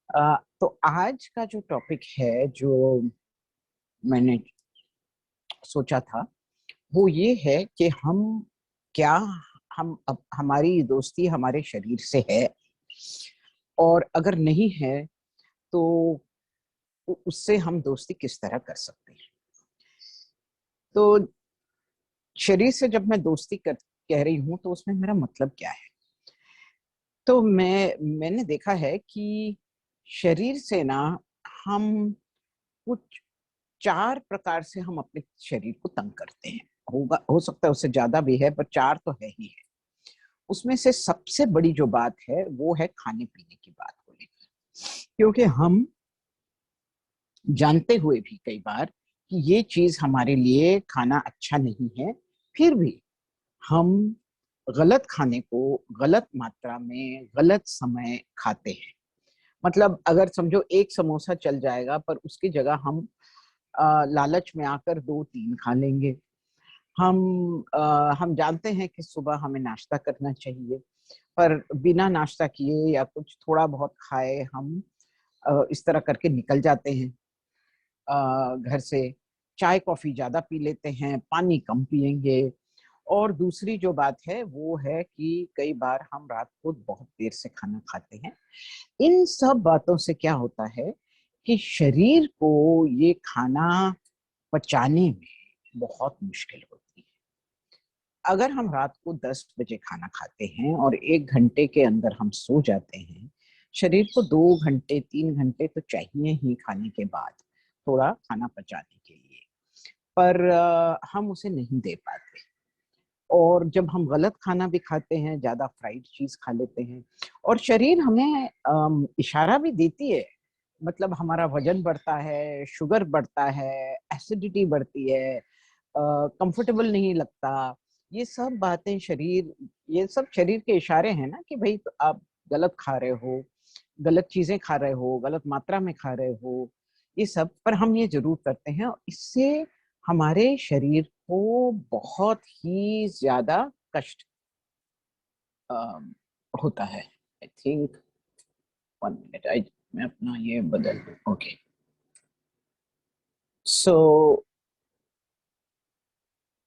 तो आज का जो टॉपिक है, जो मैंने सोचा था, वो ये है कि क्या हम अब हमारी दोस्ती हमारे शरीर से है, और अगर नहीं है तो उससे हम दोस्ती किस तरह कर सकते हैं। तो शरीर से जब मैं दोस्ती कह रही हूँ तो उसमें मेरा मतलब क्या है। तो मैंने देखा है कि शरीर से ना हम कुछ 4 प्रकार से हम अपने शरीर को तंग करते हैं। हो सकता है उससे ज्यादा भी है, पर 4 तो है ही है। उसमें से सबसे बड़ी जो बात है वो है खाने पीने की बात को लेकर, क्योंकि हम जानते हुए भी कई बार कि ये चीज हमारे लिए खाना अच्छा नहीं है, फिर भी हम गलत खाने को गलत मात्रा में गलत समय खाते हैं। मतलब अगर समझो एक समोसा चल जाएगा, पर उसकी जगह हम लालच में आकर 2-3 खा लेंगे। हम जानते हैं कि सुबह हमें नाश्ता करना चाहिए, पर बिना नाश्ता किए या कुछ थोड़ा बहुत खाए हम इस तरह करके निकल जाते हैं घर से। चाय कॉफी ज्यादा पी लेते हैं, पानी कम पिएंगे। और दूसरी जो बात है वो है कि कई बार हम रात को बहुत देर से खाना खाते हैं। इन सब बातों से क्या होता है कि शरीर को ये खाना पचाने में बहुत मुश्किल होती है। अगर हम रात को 10 बजे खाना खाते हैं और 1 घंटे के अंदर हम सो जाते हैं, शरीर को 2 घंटे 3 घंटे तो चाहिए ही खाने के बाद थोड़ा खाना पचाने के लिए, पर हम उसे नहीं दे पाते। और जब हम गलत खाना भी खाते हैं, ज्यादा फ्राइड चीज खा लेते हैं, और शरीर हमें इशारा भी देती है। मतलब हमारा वजन बढ़ता है, शुगर बढ़ता है, एसिडिटी बढ़ती है, कंफर्टेबल नहीं लगता। ये सब बातें ये सब शरीर के इशारे हैं ना कि भाई तो आप गलत खा रहे हो, गलत चीजें खा रहे हो, गलत मात्रा में खा रहे हो। ये सब पर हम ये जरूर करते हैं, और इससे हमारे शरीर को बहुत ही ज्यादा कष्ट अम, होता है। आई थिंक 1 मिनट, आई मैं अपना ये बदल दूं। ओके, सो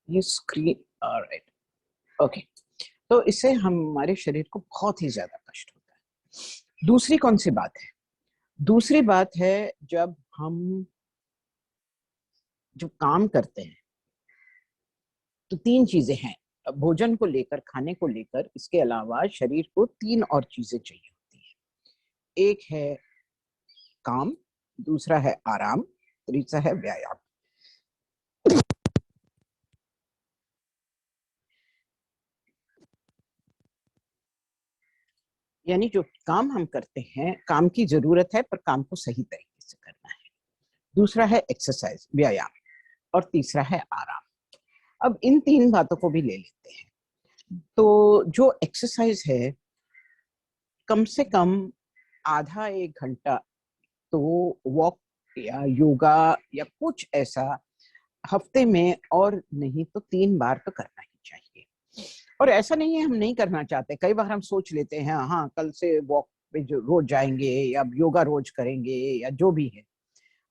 ये स्क्रीन, ऑलराइट, ओके। तो इससे हमारे शरीर को बहुत ही ज्यादा कष्ट होता है। दूसरी कौन सी बात है? दूसरी बात है, जब हम जो काम करते हैं, तो 3 चीजें हैं भोजन को लेकर, खाने को लेकर। इसके अलावा शरीर को 3 और चीजें चाहिए होती है। एक है काम, दूसरा है आराम, तीसरा है व्यायाम। यानी जो काम हम करते हैं, काम की जरूरत है, पर काम को सही तरीके से करना है। दूसरा है एक्सरसाइज, व्यायाम, और तीसरा है आराम। अब इन 3 बातों को भी ले लेते हैं। तो जो एक्सरसाइज है, कम से कम आधा 1 घंटा तो वॉक या योगा या कुछ ऐसा हफ्ते में, और नहीं तो 3 बार तो करना ही चाहिए। और ऐसा नहीं है हम नहीं करना चाहते, कई बार हम सोच लेते हैं हाँ कल से वॉक पे जो रोज जाएंगे या योगा रोज करेंगे या जो भी है,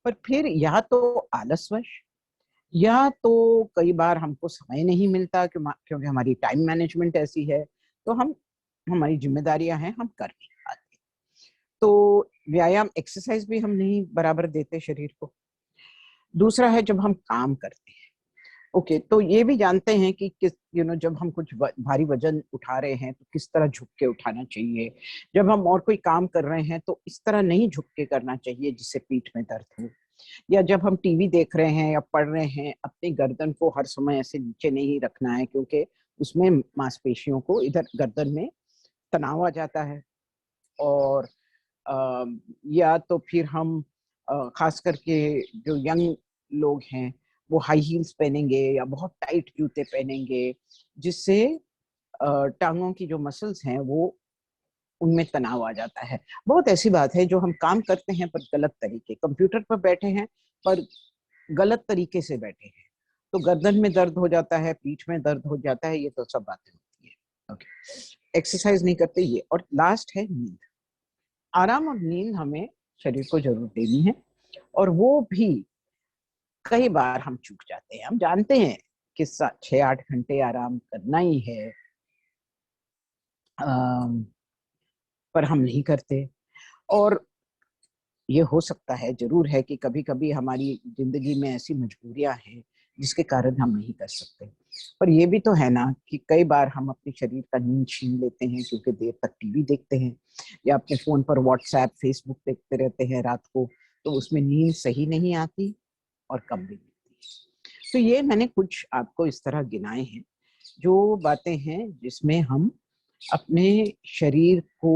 पर फिर या तो आलसवश, या तो कई बार हमको समय नहीं मिलता क्योंकि हमारी टाइम मैनेजमेंट ऐसी है, तो हम हमारी जिम्मेदारियां हैं, हम कर नहीं पाते। तो व्यायाम एक्सरसाइज भी हम नहीं बराबर देते शरीर को। दूसरा है जब हम काम करते हैं। ओके, तो ये भी जानते हैं कि किस जब हम कुछ भारी वजन उठा रहे हैं तो किस तरह झुक के उठाना चाहिए। जब हम और कोई काम कर रहे हैं तो इस तरह नहीं झुक के करना चाहिए जिससे पीठ में दर्द हो। या जब हम टीवी देख रहे हैं या पढ़ रहे हैं, अपनी गर्दन को हर समय ऐसे नीचे नहीं रखना है, क्योंकि उसमें मांसपेशियों को इधर गर्दन में तनाव आ जाता है। और अ, या तो फिर हम खास करके जो यंग लोग हैं, वो हाई हील्स पहनेंगे या बहुत टाइट जूते पहनेंगे, जिससे टांगों की जो मसल्स हैं वो उनमें तनाव आ जाता है। बहुत ऐसी बात है जो हम काम करते हैं पर गलत तरीके, कंप्यूटर पर बैठे हैं पर गलत तरीके से बैठे हैं, तो गर्दन में दर्द हो जाता है, पीठ में दर्द हो जाता है। ये तो सब बातें होती है। ओके, एक्सरसाइज नहीं करते ये। और लास्ट है नींद। आराम और नींद हमें शरीर को जरूर देनी है, और वो भी कई बार हम चूक जाते हैं। हम जानते हैं कि 6-8 घंटे आराम करना ही है, पर हम नहीं करते। और ये हो सकता है, जरूर है कि कभी कभी हमारी जिंदगी में ऐसी मजबूरियां हैं जिसके कारण हम नहीं कर सकते। पर ये भी तो है ना कि कई बार हम अपने शरीर का नींद छीन लेते हैं क्योंकि देर तक टीवी देखते हैं या अपने फोन पर व्हाट्सएप फेसबुक देखते रहते हैं रात को, तो उसमें नींद सही नहीं आती और कम भी मिलती है। तो ये मैंने कुछ आपको इस तरह गिनाए हैं जो बातें हैं जिसमें हम अपने शरीर को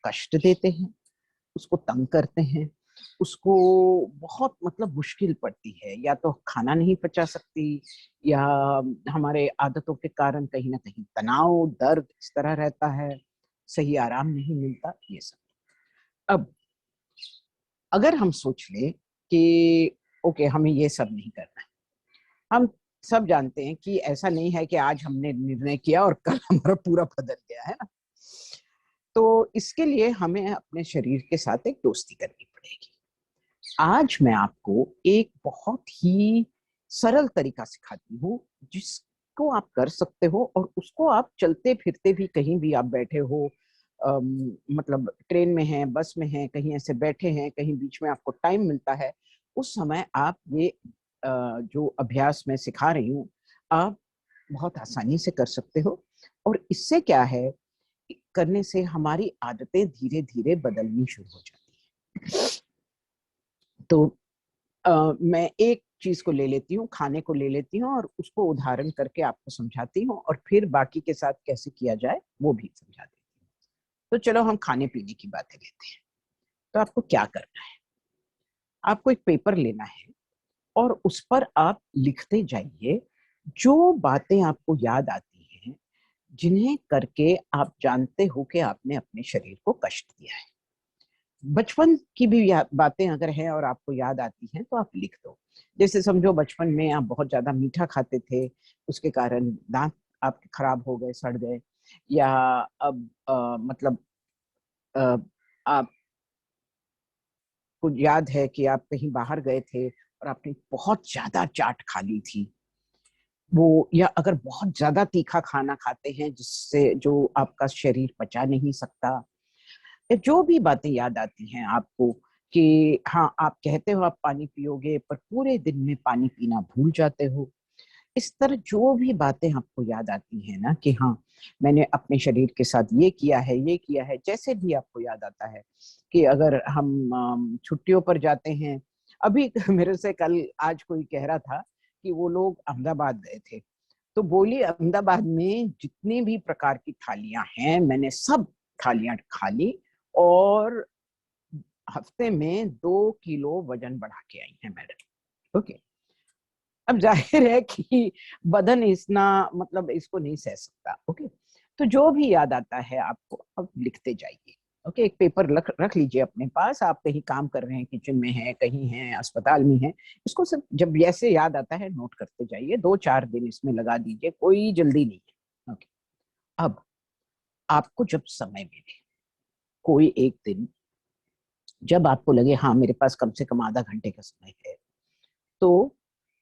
कष्ट देते हैं, उसको तंग करते हैं, उसको बहुत मतलब मुश्किल पड़ती है, या तो खाना नहीं पचा सकती, या हमारे आदतों के कारण कहीं ना कहीं तनाव दर्द इस तरह रहता है, सही आराम नहीं मिलता, ये सब। अब अगर हम सोच ले कि ओके हमें ये सब नहीं करना है, हम सब जानते हैं कि ऐसा नहीं है कि आज हमने निर्णय किया और कल हमारा पूरा बदल गया है ना। तो इसके लिए हमें अपने शरीर के साथ एक दोस्ती करनी पड़ेगी। आज मैं आपको एक बहुत ही सरल तरीका सिखाती हूँ जिसको आप कर सकते हो, और उसको आप चलते फिरते भी, कहीं भी आप बैठे हो, मतलब ट्रेन में हैं, बस में हैं, कहीं ऐसे बैठे हैं, कहीं बीच में आपको टाइम मिलता है, उस समय आप ये जो अभ्यास मैं सिखा रही हूँ आप बहुत आसानी से कर सकते हो। और इससे क्या है, करने से हमारी आदतें धीरे धीरे बदलनी शुरू हो जाती है। तो मैं एक चीज को ले लेती हूँ, खाने को ले लेती हूँ, और उसको उदाहरण करके आपको समझाती हूँ, और फिर बाकी के साथ कैसे किया जाए वो भी समझा देती हूँ। तो चलो हम खाने पीने की बातें लेते हैं। तो आपको क्या करना है, आपको एक पेपर लेना है और उस पर आप लिखते जाइए जो बातें आपको याद आती हैं, जिन्हें करके आप जानते हो कि आपने अपने शरीर को कष्ट दिया है। बचपन की भी बातें अगर हैं और आपको याद आती हैं तो आप लिख दो। जैसे समझो बचपन में आप बहुत ज्यादा मीठा खाते थे, उसके कारण दांत आपके खराब हो गए, सड़ गए, या अब मतलब अ, आपको याद है कि आप कहीं बाहर गए थे और आपने बहुत ज्यादा चाट खा ली थी वो, या अगर बहुत ज्यादा तीखा खाना खाते हैं जिससे जो आपका शरीर पचा नहीं सकता, जो भी बातें याद आती हैं आपको कि हाँ आप कहते हो आप पानी पियोगे पर पूरे दिन में पानी पीना भूल जाते हो, इस तरह जो भी बातें आपको याद आती हैं ना कि हाँ मैंने अपने शरीर के साथ ये किया है, ये किया है, जैसे भी आपको याद आता है कि अगर हम छुट्टियों पर जाते हैं, अभी मेरे से कल आज कोई कह रहा था कि वो लोग अहमदाबाद गए थे, तो बोली अहमदाबाद में जितनी भी प्रकार की थालियां हैं मैंने सब थालियां खा ली, और हफ्ते में 2 किलो वजन बढ़ा के आई है मैडम। ओके, अब जाहिर है कि बदन इतना मतलब इसको नहीं सह सकता। ओके, तो जो भी याद आता है आपको अब लिखते जाइए। ओके, एक पेपर रख लीजिए अपने पास, आप कहीं काम कर रहे हैं, किचन में हैं, कहीं हैं, अस्पताल में हैं, इसको सिर्फ जब जैसे याद आता है नोट करते जाइए। 2-4 दिन इसमें लगा दीजिए, कोई जल्दी नहीं है। ओके, अब आपको जब समय मिले, कोई एक दिन जब आपको लगे हाँ मेरे पास कम से कम आधा घंटे का समय है, तो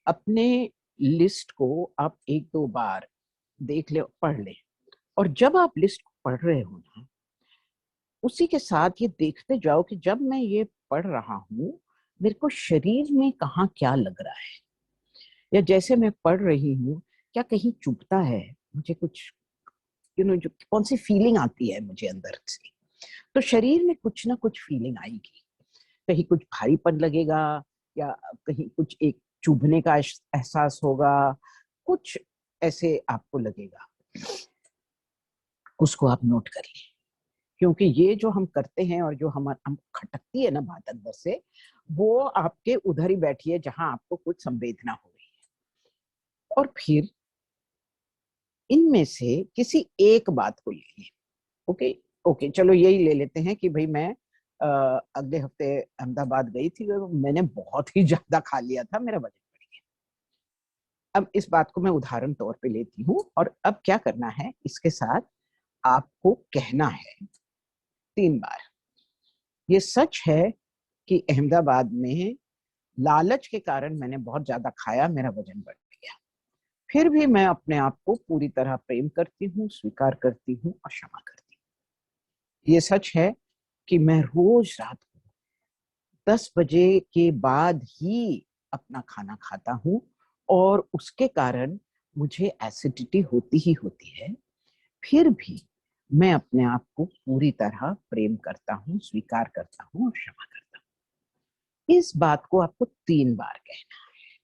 अपने लिस्ट को आप 1-2 बार देख ले, पढ़ ले, और जब आप लिस्ट को पढ़ रहे हो ना, उसी के साथ ये देखते जाओ कि जब मैं ये पढ़ रहा हूँ मेरे को शरीर में कहाँ क्या लग रहा है, या जैसे मैं पढ़ रही हूँ क्या कहीं चुभता है मुझे कुछ, जो कौन सी फीलिंग आती है मुझे अंदर से। तो शरीर में कुछ ना कुछ फीलिंग आएगी, कहीं कुछ भारीपन लगेगा, या कहीं कुछ एक चुभने का एहसास होगा, कुछ ऐसे आपको लगेगा, उसको आप नोट कर लीजिए। क्योंकि ये जो हम करते हैं और जो हम खटकती है ना बात अंदर से, वो आपके उधर ही बैठी है जहां आपको कुछ संवेदना हो रही है। और फिर इनमें से किसी एक बात को ले लें। ओके, ओके चलो यही ले लेते हैं कि भाई मैं अगले हफ्ते अहमदाबाद गई थी और मैंने बहुत ही ज्यादा खा लिया था, मेरा वजन बढ़ गया। अब इस बात को मैं उदाहरण तौर पे लेती हूँ, और अब क्या करना है इसके साथ, आपको कहना है 3 बार, ये सच है कि अहमदाबाद में लालच के कारण मैंने बहुत ज्यादा खाया, मेरा वजन बढ़ गया। फिर भी मैं अपने आप को पूरी तरह प्रेम करती हूँ, स्वीकार करती हूँ और क्षमा करती हूँ। ये सच है कि मैं रोज रात को 10 बजे के बाद ही अपना खाना खाता हूँ और उसके कारण मुझे एसिडिटी होती ही होती है। फिर भी मैं अपने आप को पूरी तरह प्रेम करता हूँ, स्वीकार करता हूँ और क्षमा करता हूँ। इस बात को आपको 3 बार कहना है।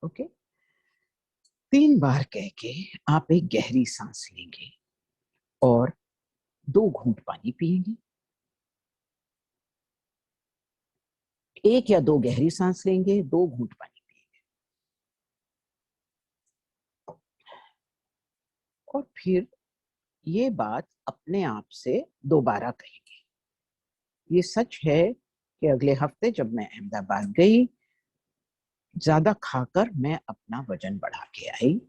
ओके, 3 बार कह के आप एक गहरी सांस लेंगे और 2 घूंट पानी पिएंगे। 1 या 2 गहरी सांस लेंगे, 2 घूंट पानी पिएंगे और फिर ये बात अपने आप से दोबारा कहेंगे। ये सच है कि अगले हफ्ते जब मैं अहमदाबाद गई, ज्यादा खाकर मैं अपना वजन बढ़ा के आई,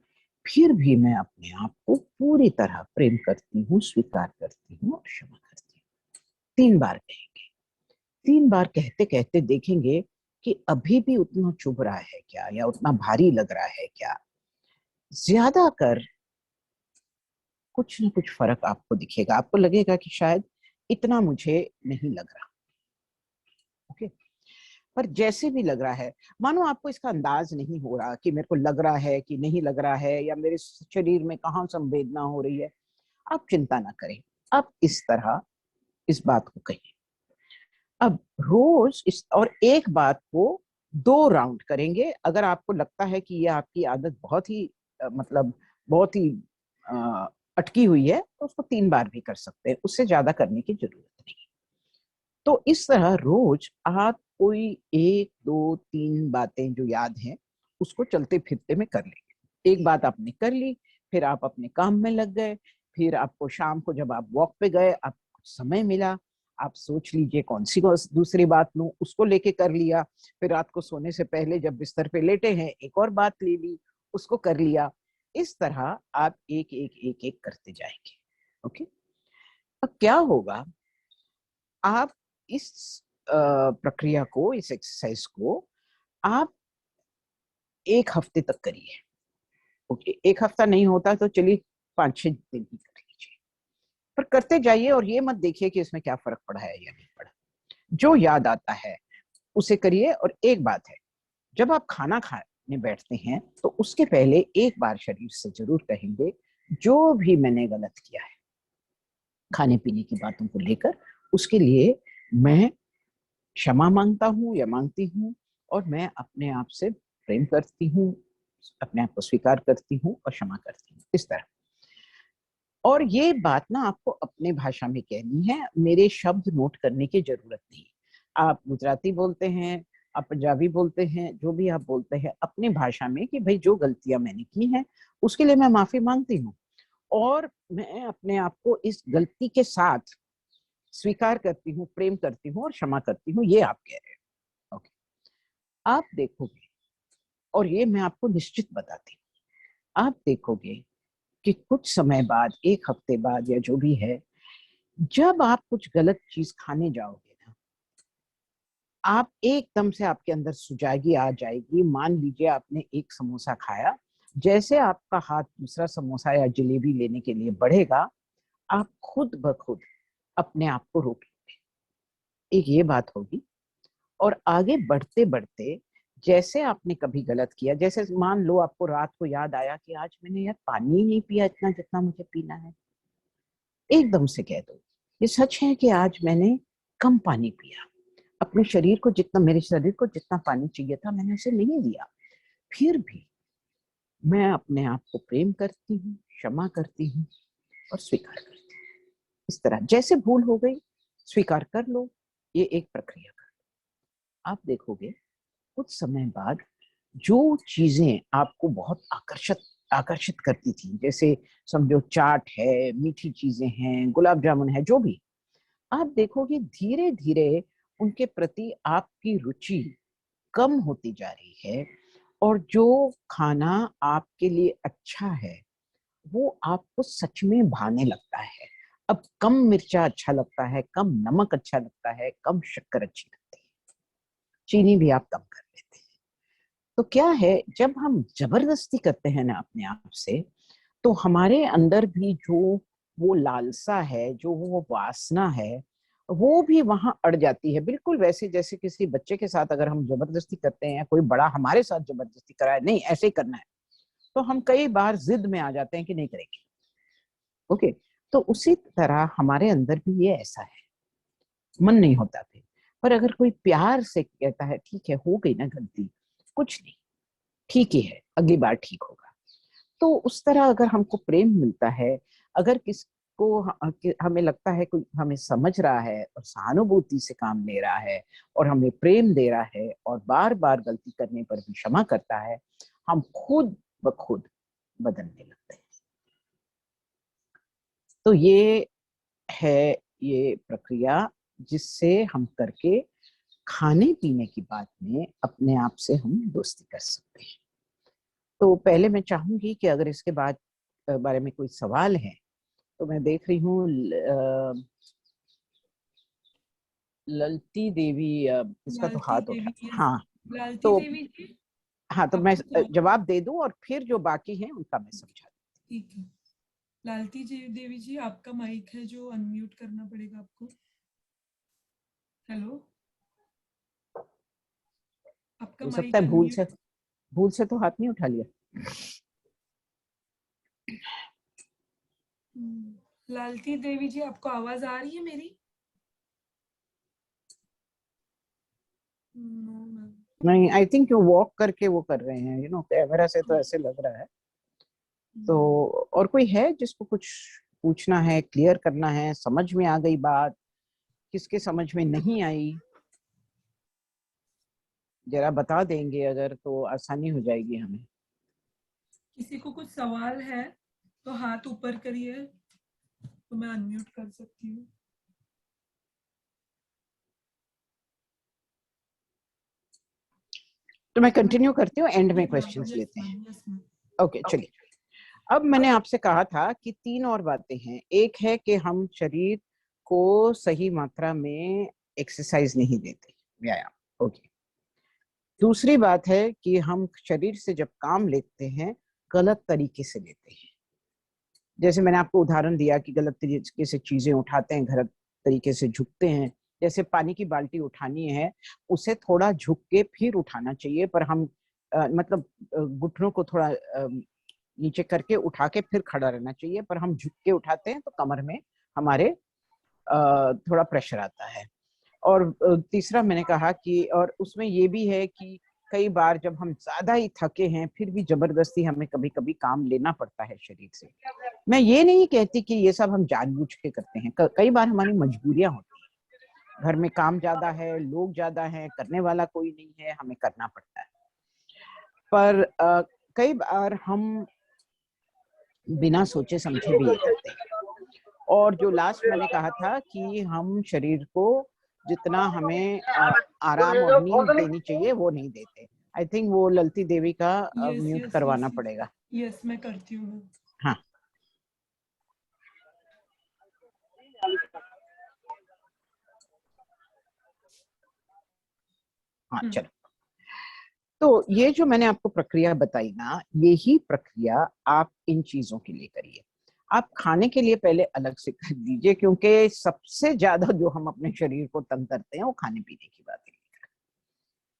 फिर भी मैं अपने आप को पूरी तरह प्रेम करती हूँ, स्वीकार करती हूँ और क्षमा करती हूँ। 3 बार कहेंगे। 3 बार कहते कहते देखेंगे कि अभी भी उतना चुभ रहा है क्या, या उतना भारी लग रहा है क्या। ज्यादा कर कुछ ना कुछ फर्क आपको दिखेगा, आपको लगेगा कि शायद इतना मुझे नहीं लग रहा। ओके, पर जैसे भी लग रहा है, मानो आपको इसका अंदाज नहीं हो रहा कि मेरे को लग रहा है कि नहीं लग रहा है, या मेरे शरीर में कहाँ संवेदना हो रही है, आप चिंता ना करें। आप इस तरह इस बात को कहिए। अब रोज इस और एक बात को 2 राउंड करेंगे। अगर आपको लगता है कि ये आपकी आदत बहुत ही मतलब बहुत ही अ, अटकी हुई है, तो उसको 3 बार भी कर सकते हैं, उससे ज्यादा करने की जरूरत नहीं। तो इस तरह रोज आप कोई 1 2 3 बातें जो याद हैं उसको चलते फिरते में कर लेंगे। एक बात आपने कर ली, फिर आप अपने काम में लग गए, फिर आपको शाम को जब आप वॉक पे गए, आपको समय मिला, आप सोच लीजिए कौन सी दूसरी बात लूं, उसको लेके कर लिया। फिर रात को सोने से पहले जब बिस्तर पे लेटे हैं, एक और बात ले ली, उसको कर लिया। इस तरह आप एक एक एक एक करते जाएंगे। ओके, अब क्या होगा, आप इस प्रक्रिया को, इस एक्सरसाइज को आप 1 हफ्ते तक करिए। ओके, 1 हफ्ता नहीं होता तो चलिए 5-6 दिन ही कर लीजिए, पर करते जाइए और ये मत देखिए कि इसमें क्या फर्क पड़ा है या नहीं पड़ा। जो याद आता है उसे करिए। और एक बात है, जब आप खाना खाने बैठते हैं तो उसके पहले एक बार शरीर से जरूर कहेंगे जो भी मैंने गलत किया है खाने पीने की बातों को लेकर, उसके लिए मैं क्षमा मांगता हूँ या मांगती हूँ, और मैं अपने आप से प्रेम करती हूँ, अपने आप को स्वीकार करती हूँ और क्षमा करती हूँ, इस तरह। और ये बात ना आपको अपने भाषा में कहनी है, मेरे शब्द नोट करने की जरूरत नहीं। आप गुजराती बोलते हैं, आप पंजाबी बोलते हैं, जो भी आप बोलते हैं अपने भाषा में, कि भाई जो गलतियां मैंने की हैं उसके लिए मैं माफी मांगती हूँ, और मैं अपने आप को इस गलती के साथ स्वीकार करती हूँ, प्रेम करती हूँ और क्षमा करती हूँ, ये आप कह रहे हैं। ओके, आप देखोगे, और ये मैं आपको निश्चित बताती हूँ, आप देखोगे कि कुछ समय बाद, 1 हफ्ते बाद या जो भी है, जब आप कुछ गलत चीज खाने जाओगे ना, आप एकदम से आपके अंदर सुजागी आ जाएगी। मान लीजिए आपने एक समोसा खाया, जैसे आपका हाथ दूसरा समोसा या जलेबी लेने के लिए बढ़ेगा, आप खुद ब खुद अपने आप को रोक लेंगे। एक ये बात होगी। और आगे बढ़ते बढ़ते, जैसे आपने कभी गलत किया, जैसे मान लो आपको रात को याद आया कि आज मैंने यार पानी ही नहीं पिया इतना जितना मुझे पीना है, एकदम से कह दो ये सच है कि आज मैंने कम पानी पिया, अपने शरीर को जितना, मेरे शरीर को जितना पानी चाहिए था मैंने उसे नहीं दिया। फिर भी मैं अपने आप को प्रेम करती हूँ, क्षमा करती हूँ और स्वीकार करती हूँ। इस तरह जैसे भूल हो गई, स्वीकार कर लो, ये एक प्रक्रिया कर लो। आप देखोगे कुछ समय बाद जो चीजें आपको बहुत आकर्षित आकर्षित करती थी, जैसे समझो चाट है, मीठी चीजें हैं, गुलाब जामुन है, जो भी, आप देखोगे धीरे धीरे उनके प्रति आपकी रुचि कम होती जा रही है, और जो खाना आपके लिए अच्छा है वो आपको सच में भाने लगता है। अब कम मिर्चा अच्छा लगता है, कम नमक अच्छा लगता है, कम शक्कर अच्छी लगती है। चीनी भी आप कम कर लेते हैं। तो क्या है, जब हम जबरदस्ती करते हैं ना अपने आप से, तो हमारे अंदर भी जो वो लालसा है, जो वो वासना है, वो भी वहां अड़ जाती है। बिल्कुल वैसे जैसे किसी बच्चे के साथ अगर हम जबरदस्ती करते हैं, कोई बड़ा हमारे साथ जबरदस्ती कराए, नहीं ऐसे ही करना है, तो हम कई बार जिद में आ जाते हैं कि नहीं करेंगे। ओके, तो उसी तरह हमारे अंदर भी ये ऐसा है, मन नहीं होता फिर। पर अगर कोई प्यार से कहता है ठीक है, हो गई ना गलती, कुछ नहीं, ठीक ही है, अगली बार ठीक होगा, तो उस तरह अगर हमको प्रेम मिलता है, अगर किसको हमें लगता है कोई हमें समझ रहा है और सहानुभूति से काम ले रहा है और हमें प्रेम दे रहा है और बार बार गलती करने पर भी क्षमा करता है, हम खुद ब खुद बदलने लगते हैं। तो ये है ये प्रक्रिया, जिससे हम करके खाने पीने की बात में अपने आप से हम दोस्ती कर सकते हैं। तो पहले मैं चाहूंगी कि अगर इसके बाद बारे में कोई सवाल है, तो मैं देख रही हूँ ललती देवी, इसका तो लालती हाथ उठा। देवी, यस। हाँ, लालती तो देवी जी, हाँ, तो मैं आपको क्या? जवाब दे दूं और फिर जो बाकी हैं उनका मैं समझा दूं। ठीक है। लालती जी देवी जी, आपका माइक है जो अनम्यूट करना पड़ेगा आपको। हेलो, आपका हो सकता माइक है अनम्यूट। भूल से तो हाथ नहीं उठा लिया। लालती देवी जी, आपको आवाज आ रही है मेरी? No ma'am. नहीं, आई थिंक वो वॉक करके वो कर रहे हैं, कैमरा से तो ऐसे लग रहा है। तो और कोई है जिसको कुछ पूछना है, क्लियर करना है, समझ में आ गई बात, किसके समझ में नहीं आई, जरा बता देंगे अगर, तो आसानी हो जाएगी हमें। किसी को कुछ सवाल है तो हाथ ऊपर करिए, तो मैं अनम्यूट कर सकती हूँ। तो मैं कंटिन्यू करती हूँ, एंड में क्वेश्चंस यस लेते हैं। Ma'am, yes ma'am. ओके, चलिए। अब मैंने आपसे कहा था कि 3 और बातें हैं। एक है कि हम शरीर को सही मात्रा में एक्सरसाइज नहीं देते, व्यायाम। ओके। दूसरी बात है कि हम शरीर से जब काम लेते हैं, गलत तरीके से लेते हैं। जैसे मैंने आपको उदाहरण दिया कि गलत तरीके से चीजें उठाते हैं, गलत तरीके से झुकते हैं। जैसे पानी की बाल्टी उठानी है, उसे थोड़ा झुक के फिर उठाना चाहिए, पर हम मतलब घुटनों को थोड़ा नीचे करके उठा के फिर खड़ा रहना चाहिए, पर हम झुक के उठाते हैं तो कमर में हमारे थोड़ा प्रेशर आता है। और तीसरा मैंने कहा कि, और उसमें ये भी है कि कई बार जब हम ज्यादा ही थके हैं, फिर भी जबरदस्ती हमें कभी कभी काम लेना पड़ता है शरीर से। मैं ये नहीं कहती कि ये सब हम जानबूझ के करते हैं, कई बार हमारी मजबूरियां होती हैं, घर में काम ज्यादा है, लोग ज्यादा हैं, करने वाला कोई नहीं है, हमें करना पड़ता है। पर कई बार हम बिना सोचे समझे भी ये करते हैं। और जो लास्ट मैंने कहा था कि हम शरीर को जितना हमें आराम और नींद देनी चाहिए वो नहीं देते। आई थिंक वो ललती देवी का यस म्यूट यस यस करवाना यस पड़ेगा। यस, मैं करती हूँ। हाँ हाँ, चलो। तो ये जो मैंने आपको प्रक्रिया बताई ना, यही प्रक्रिया आप इन चीजों के लिए करिए। आप खाने के लिए पहले अलग से कर दीजिए, क्योंकि सबसे ज्यादा जो हम अपने शरीर को तंग करते हैं वो खाने पीने की बात है।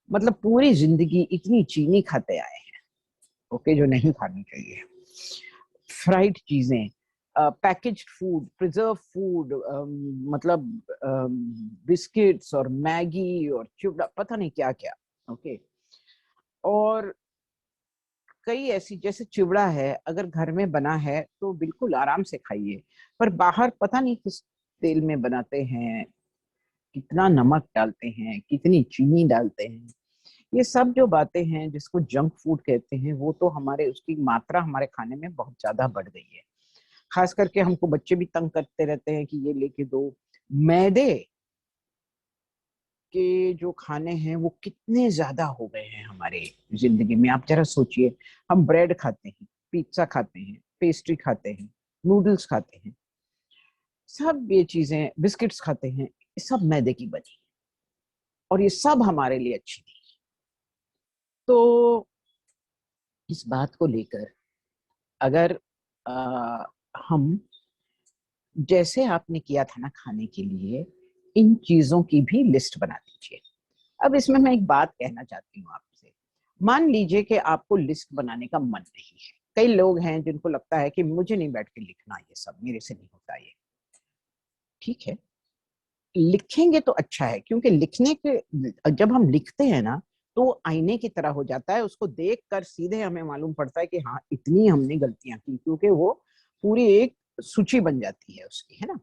मतलब पूरी जिंदगी इतनी चीनी खाते आए हैं, ओके, जो नहीं खानी चाहिए। फ्राइड चीजें, पैकेज्ड फूड, प्रिजर्व फूड, मतलब बिस्किट्स और मैगी और चिवड़ा, पता नहीं क्या क्या। ओके। और कई ऐसी, जैसे चिवड़ा है, अगर घर में बना है तो बिल्कुल आराम से खाइए, पर बाहर पता नहीं किस तेल में बनाते हैं, कितना नमक डालते हैं, कितनी चीनी डालते हैं। ये सब जो बातें हैं जिसको जंक फूड कहते हैं, वो तो हमारे उसकी मात्रा हमारे खाने में बहुत ज्यादा बढ़ गई है। खास करके हमको बच्चे भी तंग करते रहते हैं कि ये लेके दो। मैदे के जो खाने हैं वो कितने ज्यादा हो गए हैं हमारे जिंदगी में, आप जरा सोचिए। हम ब्रेड खाते हैं, पिज्जा खाते हैं, पेस्ट्री खाते हैं, नूडल्स खाते हैं, सब ये चीजें, बिस्किट्स खाते हैं, ये सब मैदे की बनी। और ये सब हमारे लिए अच्छी नहीं है। तो इस बात को लेकर अगर हम, जैसे आपने किया था ना खाने के लिए, इन चीजों की भी लिस्ट बना दीजिए। अब इसमें मैं एक बात कहना चाहती हूँ आपसे। मान लीजिए कि आपको लिस्ट बनाने का मन नहीं है। कई लोग हैं जिनको लगता है कि मुझे नहीं बैठ के लिखना, ये सब मेरे से नहीं होता ये। ठीक है, लिखेंगे तो अच्छा है, क्योंकि लिखने के, जब हम लिखते हैं ना, तो आईने की तरह हो जाता है। उसको देख कर सीधे हमें मालूम पड़ता है कि हाँ, इतनी हमने गलतियां की, क्योंकि वो पूरी एक सूची बन जाती है उसकी, है ना।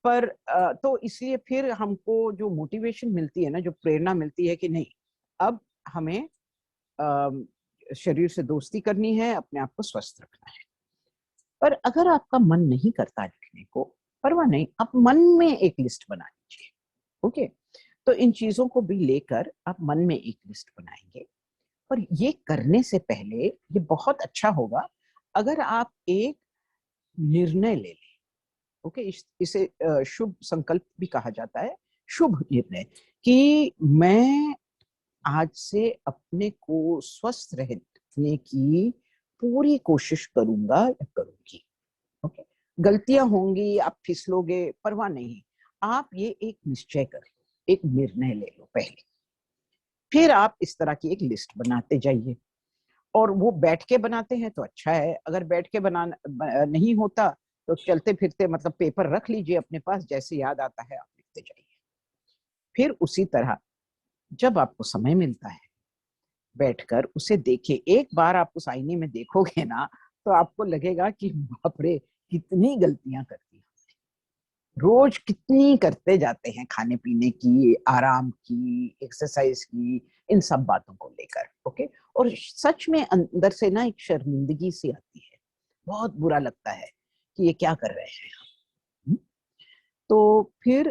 पर तो इसलिए फिर हमको जो मोटिवेशन मिलती है ना, जो प्रेरणा मिलती है कि नहीं, अब हमें शरीर से दोस्ती करनी है, अपने आप को स्वस्थ रखना है। पर अगर आपका मन नहीं करता लिखने को, परवाह नहीं, आप मन में एक लिस्ट बना लीजिए। ओके, तो इन चीजों को भी लेकर आप मन में एक लिस्ट बनाएंगे। और ये करने से पहले ये बहुत अच्छा होगा अगर आप एक निर्णय ले लें। ओके, इसे शुभ संकल्प भी कहा जाता है, शुभ निर्णय, कि मैं आज से अपने को स्वस्थ रहने की पूरी कोशिश करूंगा या करूंगी। ओके, गलतियां होंगी, आप फिसलोगे, परवाह नहीं, आप ये एक निश्चय कर लो, एक निर्णय ले लो पहले, फिर आप इस तरह की एक लिस्ट बनाते जाइए। और वो बैठ के बनाते हैं तो अच्छा है, अगर बैठ के बनाना नहीं होता तो चलते फिरते मतलब पेपर रख लीजिए अपने पास, जैसे याद आता है आप लिखते जाइए। फिर उसी तरह जब आपको समय मिलता है, बैठकर उसे देखिए। एक बार आप उस आईने में देखोगे ना, तो आपको लगेगा कि बाप रे, कितनी गलतियां करती हैं, रोज कितनी करते जाते हैं, खाने पीने की, आराम की, एक्सरसाइज की, इन सब बातों को लेकर। ओके, और सच में अंदर से ना एक शर्मिंदगी सी आती है, बहुत बुरा लगता है कि ये क्या कर रहे हैं हम। तो फिर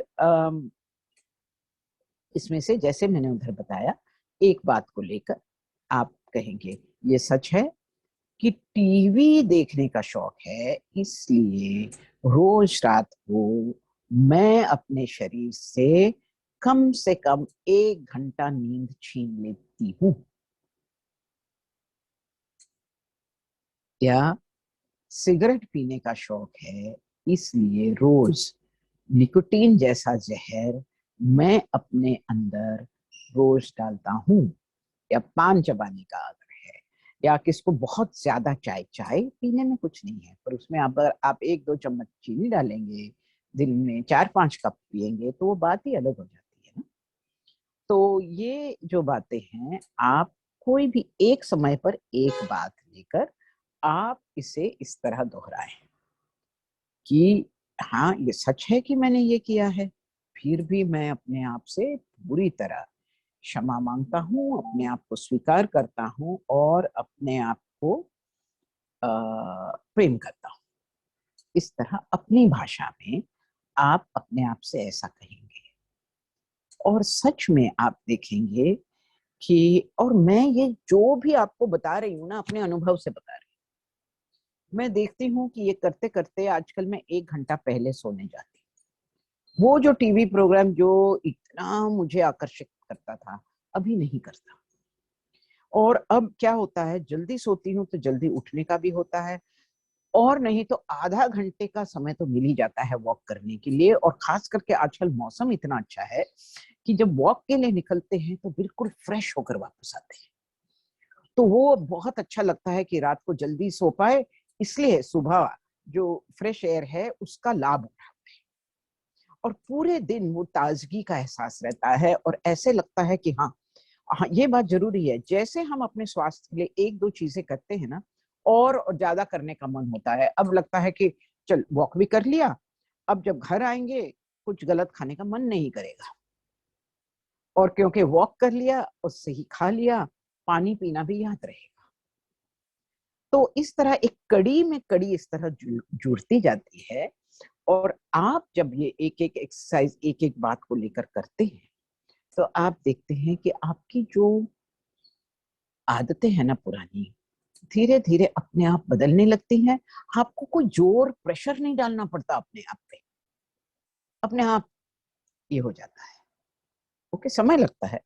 इसमें से जैसे मैंने उधर बताया, एक बात को लेकर आप कहेंगे ये सच है कि टीवी देखने का शौक है, इसलिए रोज रात को मैं अपने शरीर से कम 1 घंटा नींद छीन लेती हूँ। या सिगरेट पीने का शौक है, इसलिए रोज निकोटीन जैसा जहर मैं अपने अंदर रोज डालता हूँ। या पान चबाने का आदत है, या किसको बहुत ज्यादा चाय, चाय पीने में कुछ नहीं है, पर उसमें अगर आप 1-2 चम्मच चीनी डालेंगे, दिन में 4-5 कप पिएंगे, तो वो बात ही अलग हो जाती है ना। तो ये जो बातें हैं, आप कोई भी एक समय पर एक बात लेकर आप इसे इस तरह दोहराएं कि हाँ, ये सच है कि मैंने ये किया है, फिर भी मैं अपने आप से पूरी तरह क्षमा मांगता हूँ, अपने आप को स्वीकार करता हूँ, और अपने आप को प्रेम करता हूँ। इस तरह अपनी भाषा में आप अपने आप से ऐसा कहेंगे, और सच में आप देखेंगे कि, और मैं ये जो भी आपको बता रही हूँ ना, अपने अनुभव से बता रही हूँ, मैं देखती हूँ कि ये करते करते आजकल मैं 1 घंटा पहले सोने जाती हूँ। वो जो टीवी प्रोग्राम जो इतना मुझे आकर्षित करता था, अभी नहीं करता। और अब क्या होता है, जल्दी सोती हूँ तो जल्दी उठने का भी होता है, और नहीं तो आधा घंटे का समय तो मिल ही जाता है वॉक करने के लिए। और खास करके आजकल मौसम इतना अच्छा है कि जब वॉक के लिए निकलते हैं तो बिल्कुल फ्रेश होकर वापस आते हैं। तो वो बहुत अच्छा लगता है कि रात को जल्दी सो पाए, इसलिए सुबह जो फ्रेश एयर है उसका लाभ उठाते हैं, और पूरे दिन वो ताजगी का एहसास रहता है, और ऐसे लगता है कि हाँ, हाँ, ये बात जरूरी है, जैसे हम अपने स्वास्थ्य के लिए 1-2 चीजें करते हैं ना, और ज्यादा करने का मन होता है। अब लगता है कि चल वॉक भी कर लिया, अब जब घर आएंगे कुछ गलत खाने का मन नहीं करेगा, और क्योंकि वॉक कर लिया, उससे ही खा लिया, पानी पीना भी याद रहेगा। तो इस तरह एक कड़ी में कड़ी इस तरह जुड़ती जाती है। और आप जब ये एक एक एक्सरसाइज, एक एक बात को लेकर करते हैं, तो आप देखते हैं कि आपकी जो आदतें हैं ना पुरानी, धीरे धीरे अपने आप बदलने लगती हैं। आपको कोई जोर प्रेशर नहीं डालना पड़ता अपने आप पे, अपने आप ये हो जाता है। ओके, समय लगता है।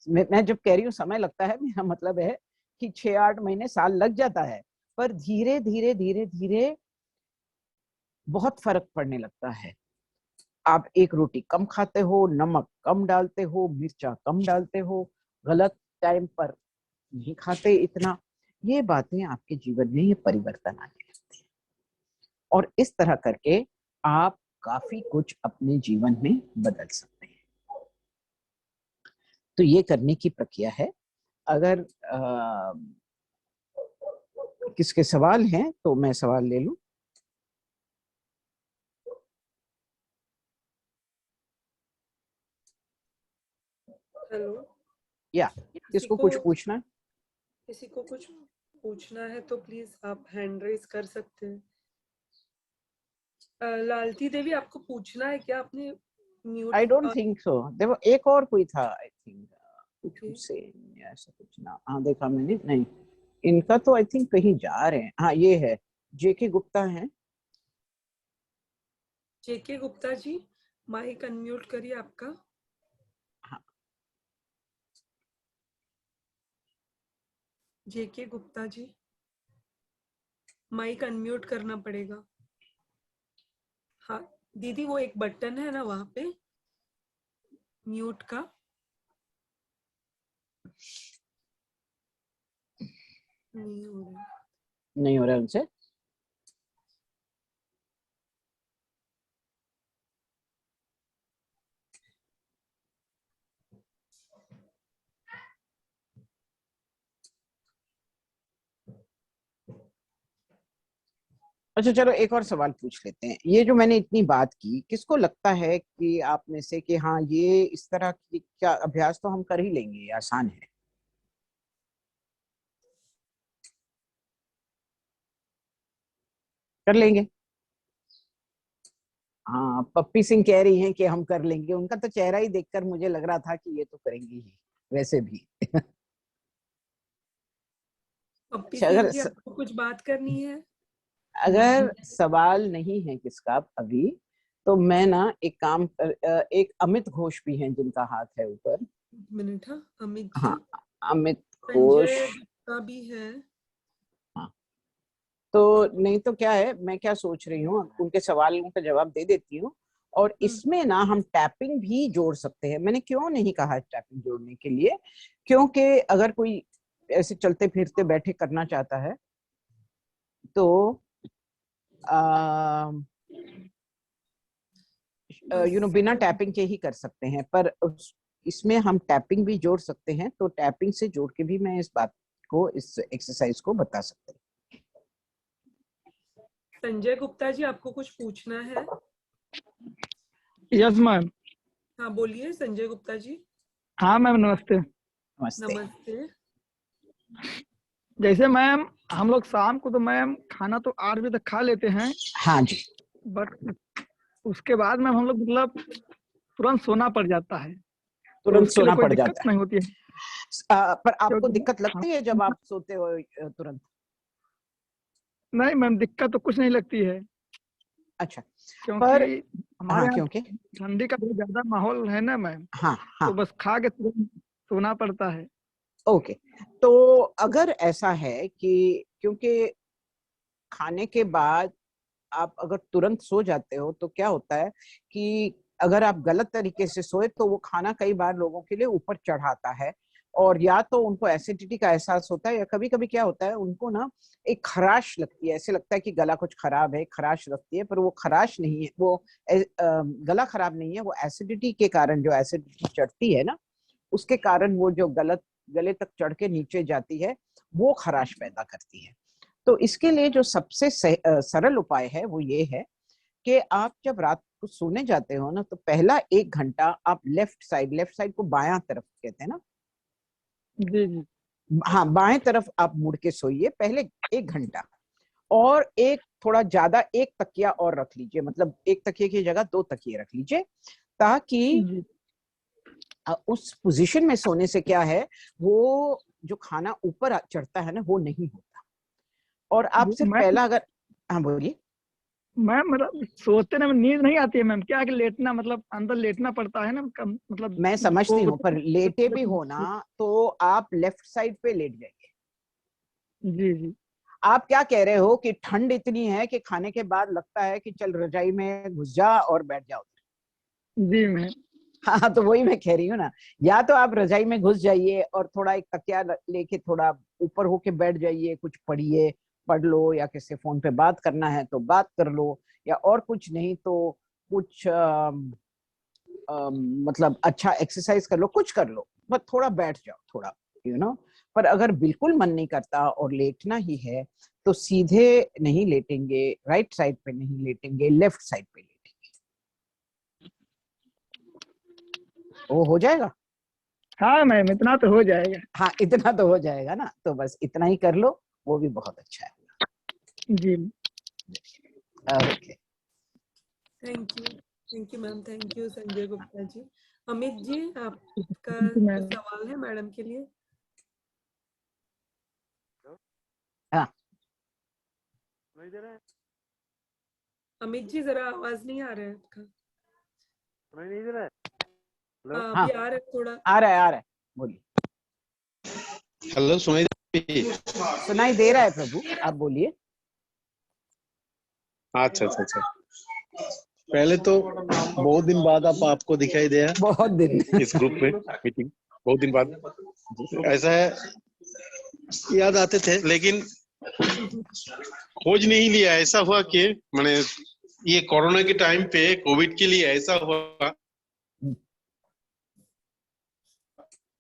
मैं जब कह रही हूँ समय लगता है, मेरा मतलब है कि 6-8 महीने, साल लग जाता है, पर धीरे धीरे धीरे धीरे बहुत फर्क पड़ने लगता है। आप एक रोटी कम खाते हो, नमक कम डालते हो, मिर्चा कम डालते हो, गलत टाइम पर नहीं खाते इतना, ये बातें आपके जीवन में ये परिवर्तन आने लगते हैं। और इस तरह करके आप काफी कुछ अपने जीवन में बदल सकते हैं। तो ये करने की प्रक्रिया है। अगर किसके सवाल हैं तो मैं सवाल ले लूं। हेलो, या किसी किसको को कुछ पूछना है? किसी को कुछ पूछना है तो प्लीज आप हैंड रेज कर सकते हैं। लालती देवी, आपको पूछना है क्या? आपने mute. I don't think so. देखो एक और कोई था, आई थिंक कुछ ओके, हुसैन या ऐसा कुछ ना। हाँ देखा मैंने, नहीं इनका तो आई थिंक कहीं जा रहे हैं। हाँ ये है, जेके गुप्ता है। जेके गुप्ता जी, माइक अनम्यूट करिए आपका। हाँ, जेके गुप्ता जी, माइक अनम्यूट करना पड़ेगा। हाँ दीदी, वो एक बटन है ना वहां पे म्यूट का। नहीं हो रहा। नहीं हो रहा है उनसे। अच्छा चलो एक और सवाल पूछ लेते हैं। ये जो मैंने इतनी बात की, किसको लगता है कि आप में से कि हाँ ये इस तरह की क्या अभ्यास तो हम कर ही लेंगे, ये आसान है? कर लेंगे? हाँ, पप्पी सिंह कह रही हैं कि हम कर लेंगे। उनका तो चेहरा ही देखकर मुझे लग रहा था कि ये तो करेंगे ही वैसे भी। पप्पी अच्छा, सिंह जी, आपको कुछ बात करनी है? अगर सवाल नहीं है किसका अभी, तो मैं ना एक काम एक अमित घोष भी हैं जिनका हाथ है ऊपर। एक मिनट। हाँ, अमित जी। हाँ, अमित घोष। संजय गुप्ता भी है। हाँ, तो नहीं तो क्या है, मैं क्या सोच रही हूँ, उनके सवालों का जवाब दे देती हूँ। और इसमें ना हम टैपिंग भी जोड़ सकते हैं। मैंने क्यों नहीं कहा टैपिंग जोड़ने के लिए, क्योंकि अगर कोई ऐसे चलते फिरते बैठे करना चाहता है तो बस बिना टैपिंग के ही कर सकते हैं, पर इसमें हम टैपिंग भी जोड़ सकते हैं। तो टैपिंग से जोड़ के भी मैं इस बात को, इस एक्सरसाइज को बता सकते हैं। संजय गुप्ता जी, आपको कुछ पूछना है? Yes ma'am. हाँ बोलिए संजय गुप्ता जी। हाँ मैम, नमस्ते। नमस्ते। नमस्ते। जैसे मैम, हम लोग शाम को तो मैम खाना तो 8 बजे तक खा लेते हैं, हाँ जी, बट उसके बाद मैम हम लोग मतलब तुरंत सोना पड़ जाता है। तो तुरंत उसके लिए सोना कोई पड़ दिक्कत जाता है। नहीं होती है? पर आपको क्योंकि दिक्कत हम, लगती है जब आप सोते हो तुरंत? नहीं मैम, दिक्कत तो कुछ नहीं लगती है, अच्छा, क्योंकि पर हमारे हाँ यहाँ क्योंकि ठंडी का बहुत ज्यादा माहौल है ना मैम, हाँ हाँ, तो बस खा के तुरंत सोना पड़ता है। ओके। तो अगर ऐसा है कि क्योंकि खाने के बाद आप अगर तुरंत सो जाते हो तो क्या होता है कि अगर आप गलत तरीके से सोए तो वो खाना कई बार लोगों के लिए ऊपर चढ़ाता है, और या तो उनको एसिडिटी का एहसास होता है, या कभी कभी क्या होता है उनको ना एक खराश लगती है, ऐसे लगता है कि गला कुछ खराब है, खराश लगती है। पर वो खराश नहीं है, वो गला खराब नहीं है, वो एसिडिटी के कारण, जो एसिडिटी चढ़ती है ना, उसके कारण वो जो गलत गले तक चढ़ के नीचे जाती है, वो खराश पैदा करती है। तो इसके लिए जो सबसे सरल उपाय है वो ये है कि आप जब रात को सोने जाते हो ना, तो पहला 1 घंटा आप लेफ्ट साइड को बायां तरफ कहते हैं ना, जी जी। हाँ बाएं तरफ आप मुड़ के सोइए पहले 1 घंटा। और एक थोड़ा ज्यादा, एक तकिया और रख लीजिए, मतलब एक तकिए की जगह 2 तकिए रख लीजिए, ताकि जी उस पोजीशन में सोने से क्या है, वो जो खाना ऊपर चढ़ता है ना, वो नहीं होता। और आप जी सिर्फ मैम, पहला अगर, हाँ बोलिए। मैम मतलब सोते ना नींद नहीं आती है मैम, क्या है कि लेटना मतलब अंदर लेटना पड़ता है ना, मतलब मैं समझती हूँ, पर लेटे भी हो ना जी तो आप लेफ्ट साइड पे लेट जाइए। जी आप क्या कह रहे हो कि ठंड इतनी है कि खाने के बाद लगता है कि चल रजाई में घुस जा और बैठ जाओ। जी मैम। हाँ, तो वही मैं कह रही हूँ ना, या तो आप रजाई में घुस जाइए और थोड़ा एक तकिया लेके थोड़ा ऊपर होके बैठ जाइए, कुछ पढ़िए, पढ़ लो, या किसी फोन पे बात करना है तो बात कर लो, या और कुछ नहीं तो कुछ मतलब अच्छा एक्सरसाइज कर लो, कुछ कर लो, बस थोड़ा बैठ जाओ थोड़ा, पर अगर बिल्कुल मन नहीं करता और लेटना ही है तो सीधे नहीं लेटेंगे, राइट साइड पे नहीं लेटेंगे, लेफ्ट साइड पे लेटेंगे। वो हो जाएगा। हाँ मैम, इतना तो हो जाएगा। हाँ, इतना तो हो जाएगा ना, तो बस इतना ही कर लो, वो भी बहुत अच्छा है। जी okay. Thank you ma'am, thank you Sanjay Gupta ji. Amit ji, आपका कुछ मैम। सवाल है मैडम के लिए? हाँ, अमित जी, जरा आवाज नहीं आ रहा है आपका। हाँ, हाँ, अभी आ रहा है थोड़ा। आ रहा है, बोलिए। हेलो, सुनाई दे? सुनाई दे रहा है प्रभु, आप बोलिए। अच्छा अच्छा अच्छा। पहले तो बहुत दिन बाद आपको दिखाई दिया बहुत दिन। इस ग्रुप में मीटिंग, बहुत दिन बाद। जी। ऐसा है, याद आते थे लेकिन खोज नहीं लिया। ऐसा हुआ कि मैंने ये कोरोना के टाइम पे कोविड के लिए ऐसा हुआ,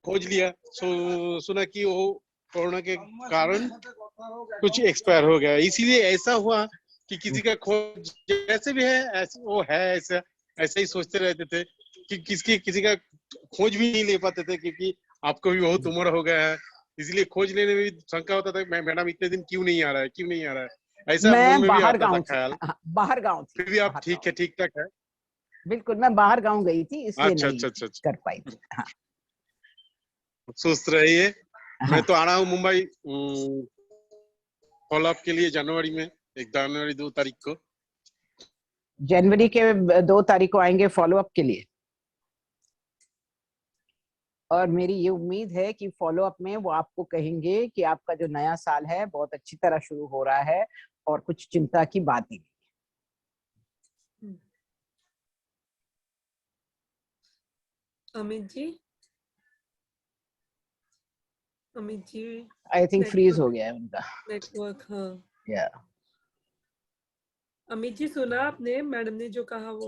खोज लिया, सुना कि वो कोरोना के कारण कुछ एक्सपायर हो गया। इसीलिए ऐसा हुआ कि किसी का खोज जैसे भी है ऐसे वो है, ऐसा ऐसा ही सोचते रहते थे कि किसी का खोज भी नहीं ले पाते थे, क्योंकि आपको भी बहुत उम्र हो गया है, इसलिए खोज लेने में भी शंका होता था, मैडम इतने दिन क्यों नहीं आ रहा है, क्यों नहीं आ रहा है, ऐसा मन मैं में भी बाहर आता था गांव थी। ख्याल। हाँ, बाहर गांव थी, फिर भी आप बाहर ठीक गांव। है, ठीक ठाक है। बिल्कुल, मैं बाहर गांव गई थी, इसलिए अच्छा नहीं अच्छा अच्छा अच्छा, कर पाई थी। हाँ। सुस्त रहिए। मैं हाँ, तो आ रहा हूँ मुंबई फॉलो अप के लिए जनवरी में, 1 जनवरी 2 तारीख को। जनवरी के 2 तारीख को आएंगे फॉलो अप के लिए, और मेरी ये उम्मीद है कि फॉलो अप में वो आपको कहेंगे कि आपका जो नया साल है बहुत अच्छी तरह शुरू हो रहा है और कुछ चिंता की बात ही नहीं। अमित जी, अमित जी, आई थिंक फ्रीज हो नेटवर्क गया है उनका। नेटवर्क हाँ। या अमित जी, सुना आपने मैडम ने जो कहा वो?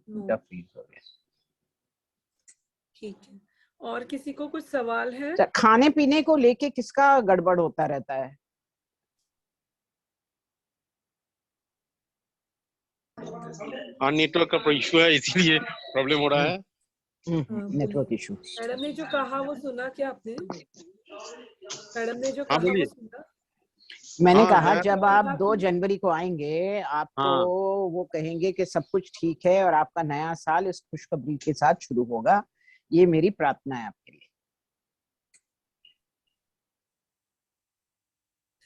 उनका नो, फ्रीज हो गया। ठीक है। और किसी को कुछ सवाल है? अच्छा, खाने पीने को लेके किसका गड़बड़ होता रहता है? हाँ, नेटवर्क का इशू है, इसीलिए प्रॉब्लम हो रहा है। हाँ, नेटवर्क बोलिए। इशू। मैडम ने जो कहा वो सुना क्या आपने? मैडम ने जो हाँ कहा वो बोलिए। सुना? मैंने हाँ कहा है। जब बोल आप रहा 2 था। जनवरी को आएंगे आपको हाँ वो कहेंगे कि सब कुछ ठीक है और आपका नया साल इस खुशखबरी के साथ शुरू होगा। ये मेरी प्रार्थना है आपके लिए।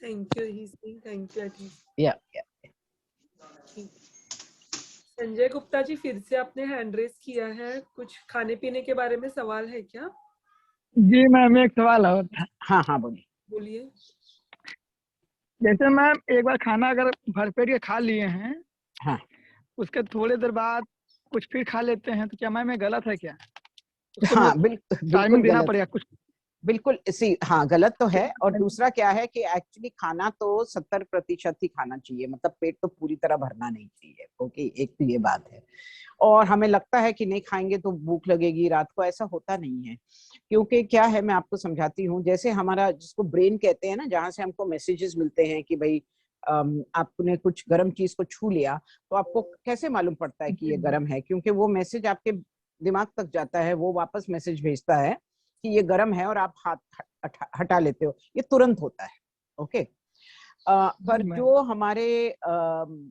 Thank you, he saying thank you at least. या ठीक। संजय गुप्ता जी, फिर से आपने हैंड रेस किया है, कुछ खाने पीने के बारे में सवाल है क्या? जी मैम, एक सवाल और था। हाँ, हाँ, बोलिए। बोलिए। जैसे मैम एक बार खाना अगर भरपेट के खा लिए हैं, हाँ, उसके थोड़ी देर बाद कुछ फिर खा लेते हैं, तो क्या मैम ये गलत है क्या? उसको हाँ, मतलब बिल्कुल टाइमिंग देना गलत। पड़ेगा कुछ? बिल्कुल इसी, हाँ, गलत तो है। और दूसरा क्या है कि एक्चुअली खाना तो 70% ही खाना चाहिए, मतलब पेट तो पूरी तरह भरना नहीं चाहिए। ओके, एक तो ये बात है। और हमें लगता है कि नहीं खाएंगे तो भूख लगेगी रात को, ऐसा होता नहीं है। क्योंकि क्या है, मैं आपको समझाती हूँ। जैसे हमारा जिसको ब्रेन कहते हैं ना, जहां से हमको मैसेजेस मिलते हैं कि भाई आपने कुछ गर्म चीज को छू लिया, तो आपको कैसे मालूम पड़ता है कि ये गर्म है? क्योंकि वो मैसेज आपके दिमाग तक जाता है, वो वापस मैसेज भेजता है कि ये गर्म है और आप हाथ हटा लेते हो, ये तुरंत होता है। ओके। पर जी मैम। जो